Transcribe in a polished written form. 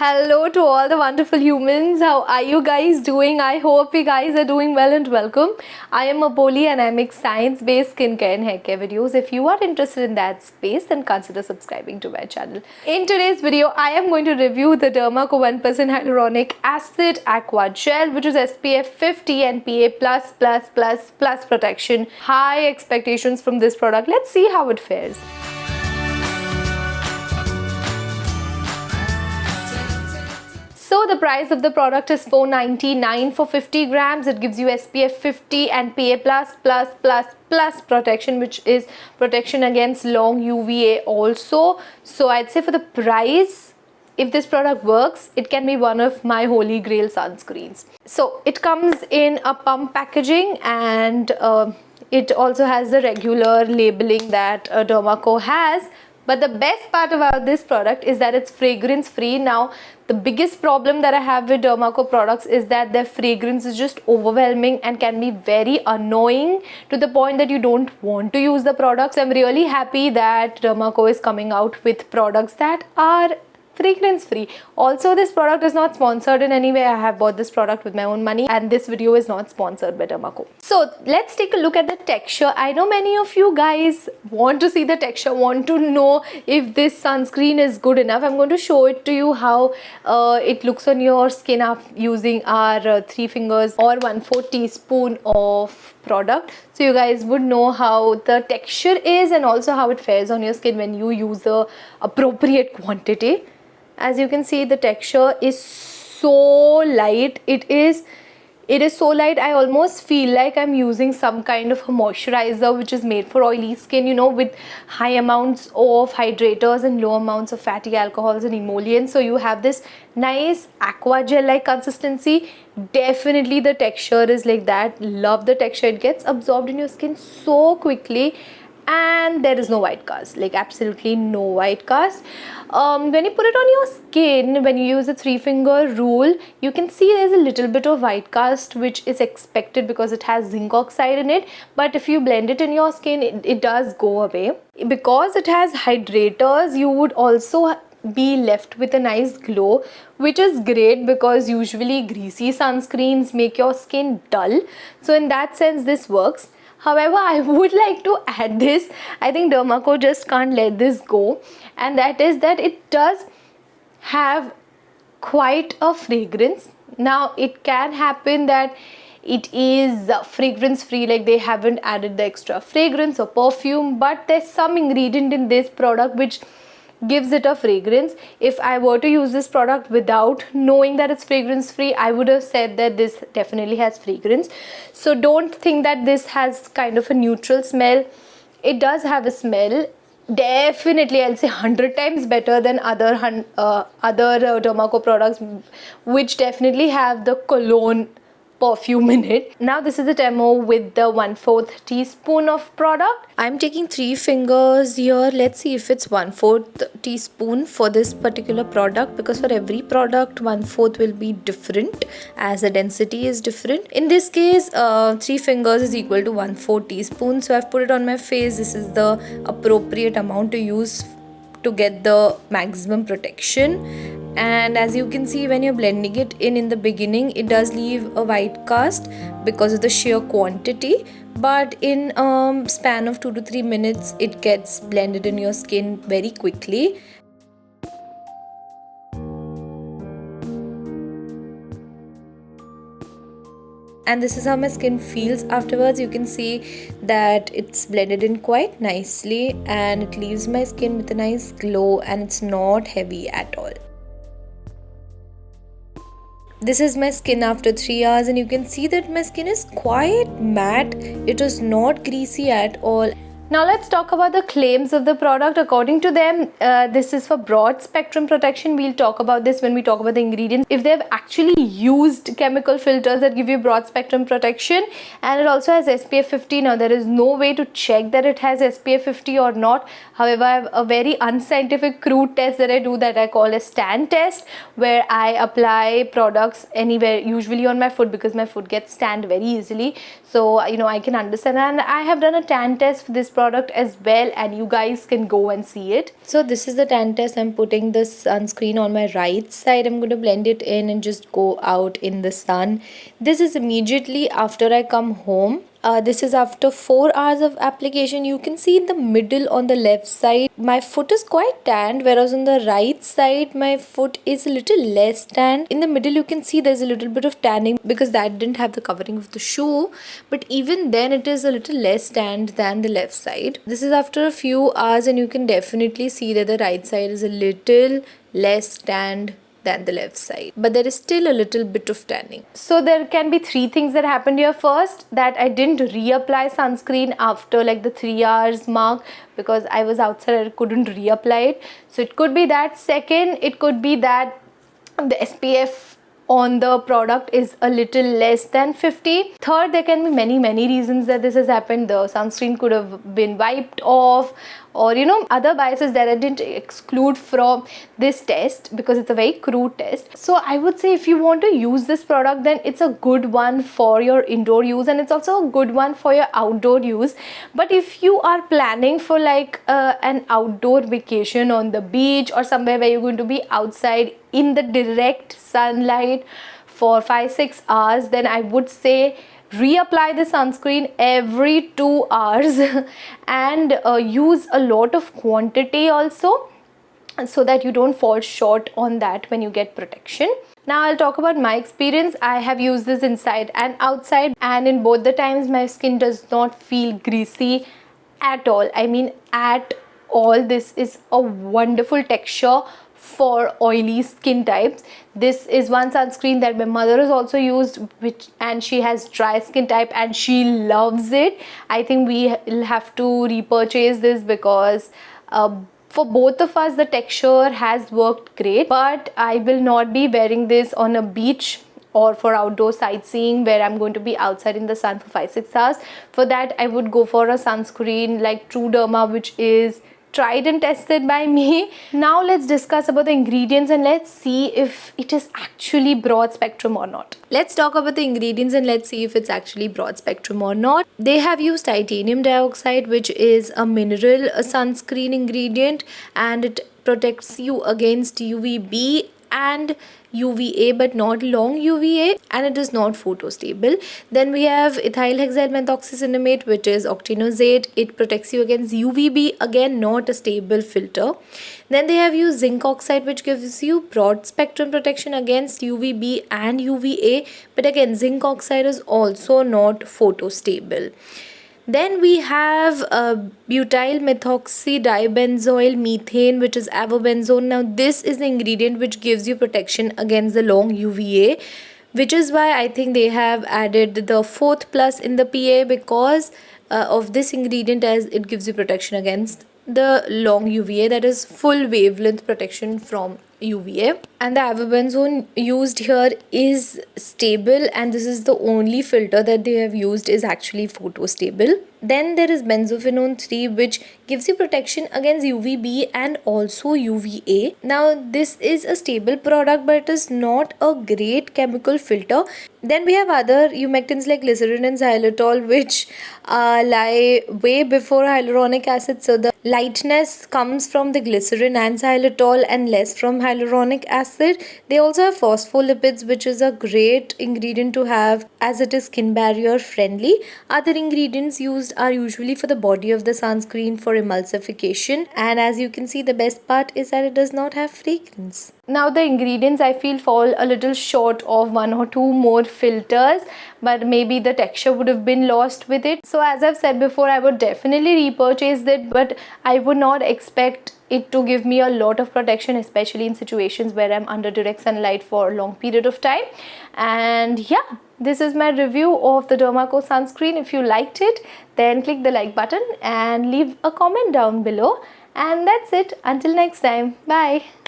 Hello to all the wonderful humans. How are you guys doing? I hope you guys are doing well and welcome. I am Apoli and I make science-based skincare and haircare videos. If you are interested in that space, then consider subscribing to my channel. In today's video, I am going to review the Derma Co 1% Hyaluronic Acid Aqua Gel, which is SPF 50 and PA++++ protection. High expectations from this product. Let's see how it fares. So the price of the product is $4.99 for 50 grams. It gives you SPF 50 and PA++++ protection, which is protection against long UVA also. So I'd say for the price, if this product works, it can be one of my holy grail sunscreens. So it comes in a pump packaging and it also has the regular labeling that Derma Co has. But the best part about this product is that it's fragrance free. Now, the biggest problem that I have with Derma Co products is that their fragrance is just overwhelming and can be very annoying to the point that you don't want to use the products. I'm really happy that Derma Co is coming out with products that are fragrance free. Also, this product is not sponsored in any way. I have bought this product with my own money and this video is not sponsored by Derma Co. So let's take a look at the texture. I know many of you guys want to see the texture, want to know if this sunscreen is good enough. I'm going to show it to you how it looks on your skin after using our 3 fingers or 1/4 teaspoon of product. So you guys would know how the texture is and also how it fares on your skin when you use the appropriate quantity. As you can see, the texture is so light. It is so light, I almost feel like I'm using some kind of a moisturizer which is made for oily skin, you know, with high amounts of hydrators and low amounts of fatty alcohols and emollients. So you have this nice aqua gel like consistency. Definitely the texture is like that. Love the texture. It gets absorbed in your skin so quickly and there is no white cast, like absolutely no white cast. When you put it on your skin, when you use the 3-finger rule, you can see there's a little bit of white cast which is expected because it has zinc oxide in it, but if you blend it in your skin, it does go away. Because it has hydrators, you would also be left with a nice glow, which is great because usually greasy sunscreens make your skin dull. So in that sense, this works. However, I would like to add this. I think Derma Co just can't let this go, and that is that it does have quite a fragrance. Now, it can happen that it is fragrance free, like they haven't added the extra fragrance or perfume, but there's some ingredient in this product which gives it a fragrance. If I were to use this product without knowing that it's fragrance free, I would have said that this definitely has fragrance. So don't think that this has kind of a neutral smell. It does have a smell. Definitely, I'll say 100 times better than other Derma Co products, which definitely have the cologne perfume in it. Now this is the demo with the 1/4 teaspoon of product. I'm taking 3 fingers here. Let's see if it's 1/4 teaspoon for this particular product, because for every product 1/4 will be different as the density is different. In this case 3 fingers is equal to 1/4 teaspoon. So I've put it on my face. This is the appropriate amount to use to get the maximum protection. And as you can see, when you're blending it in the beginning, it does leave a white cast because of the sheer quantity, but in span of 2 to 3 minutes it gets blended in your skin very quickly. And this is how my skin feels afterwards. You can see that it's blended in quite nicely and it leaves my skin with a nice glow and it's not heavy at all. This is my skin after 3 hours and you can see that my skin is quite matte. It is not greasy at all. Now let's talk about the claims of the product. According to them, this is for broad spectrum protection. We'll talk about this when we talk about the ingredients. If they've actually used chemical filters that give you broad spectrum protection, and it also has SPF 50. Now there is no way to check that it has SPF 50 or not. However, I have a very unscientific crude test that I do that I call a stand test, where I apply products anywhere, usually on my foot because my foot gets tanned very easily. So, you know, I can understand, and I have done a tan test for this product product as well, and you guys can go and see it. So this is the tan test. I'm putting the sunscreen on my right side. I'm going to blend it in and just go out in the sun. This is immediately after I come home. This is after 4 hours of application. You can see in the middle on the left side my foot is quite tanned, whereas on the right side my foot is a little less tanned. In the middle you can see there's a little bit of tanning because that didn't have the covering of the shoe, but even then it is a little less tanned than the left side. This is after a few hours and you can definitely see that the right side is a little less tanned than the left side, but there is still a little bit of tanning. So there can be 3 things that happened here. First, that I didn't reapply sunscreen after like the 3 hours mark because I was outside, I couldn't reapply it. So it could be that. Second, it could be that the SPF on the product is a little less than 50. Third, there can be many reasons that this has happened. The sunscreen could have been wiped off, or other biases that I didn't exclude from this test because it's a very crude test. So I would say if you want to use this product, then it's a good one for your indoor use and it's also a good one for your outdoor use. But if you are planning for like an outdoor vacation on the beach or somewhere where you're going to be outside in the direct sunlight for 5-6 hours, then I would say reapply the sunscreen every 2 hours and use a lot of quantity also, so that you don't fall short on that when you get protection. Now I'll talk about my experience. I have used this inside and outside, and in both the times my skin does not feel greasy at all. I mean at all. This is a wonderful texture for oily skin types. This is one sunscreen that my mother has also used, and she has dry skin type and she loves it. I think we will have to repurchase this because for both of us the texture has worked great, but I will not be wearing this on a beach or for outdoor sightseeing where I'm going to be outside in the sun for 5-6 hours. For that I would go for a sunscreen like True Derma, which is tried and tested by me. Now let's discuss about the ingredients and let's see if it is actually broad spectrum or not. Let's talk about the ingredients and let's see if it's actually broad spectrum or not. They have used titanium dioxide, which is a mineral sunscreen ingredient, and it protects you against UVB and UVA, but not long UVA, and it is not photostable. Then we have ethyl hexyl methoxycinnamate, which is octinoxate. It protects you against UVB, again not a stable filter. Then they have used zinc oxide, which gives you broad spectrum protection against UVB and UVA, but again zinc oxide is also not photostable. Then we have butyl methoxydibenzoyl methane, which is avobenzone. Now this is the ingredient which gives you protection against the long UVA, which is why I think they have added the 4th plus in the PA because of this ingredient, as it gives you protection against the long UVA, that is full wavelength protection from UVA. And the avobenzone used here is stable, and this is the only filter that they have used is actually photostable. Then there is benzophenone 3, which gives you protection against UVB and also UVA. Now this is a stable product, but it is not a great chemical filter. Then we have other humectants like glycerin and xylitol, which lie way before hyaluronic acid. So the lightness comes from the glycerin and xylitol and less from hyaluronic acid. They also have phospholipids, which is a great ingredient to have as it is skin barrier friendly. Other ingredients used are usually for the body of the sunscreen for emulsification, and as you can see, the best part is that it does not have fragrance. Now the ingredients I feel fall a little short of 1 or 2 more filters, but maybe the texture would have been lost with it. So as I've said before, I would definitely repurchase it, but I would not expect it to give me a lot of protection, especially in situations where I'm under direct sunlight for a long period of time. And yeah, this is my review of the Derma Co sunscreen. If you liked it, then click the like button and leave a comment down below. And that's it. Until next time. Bye.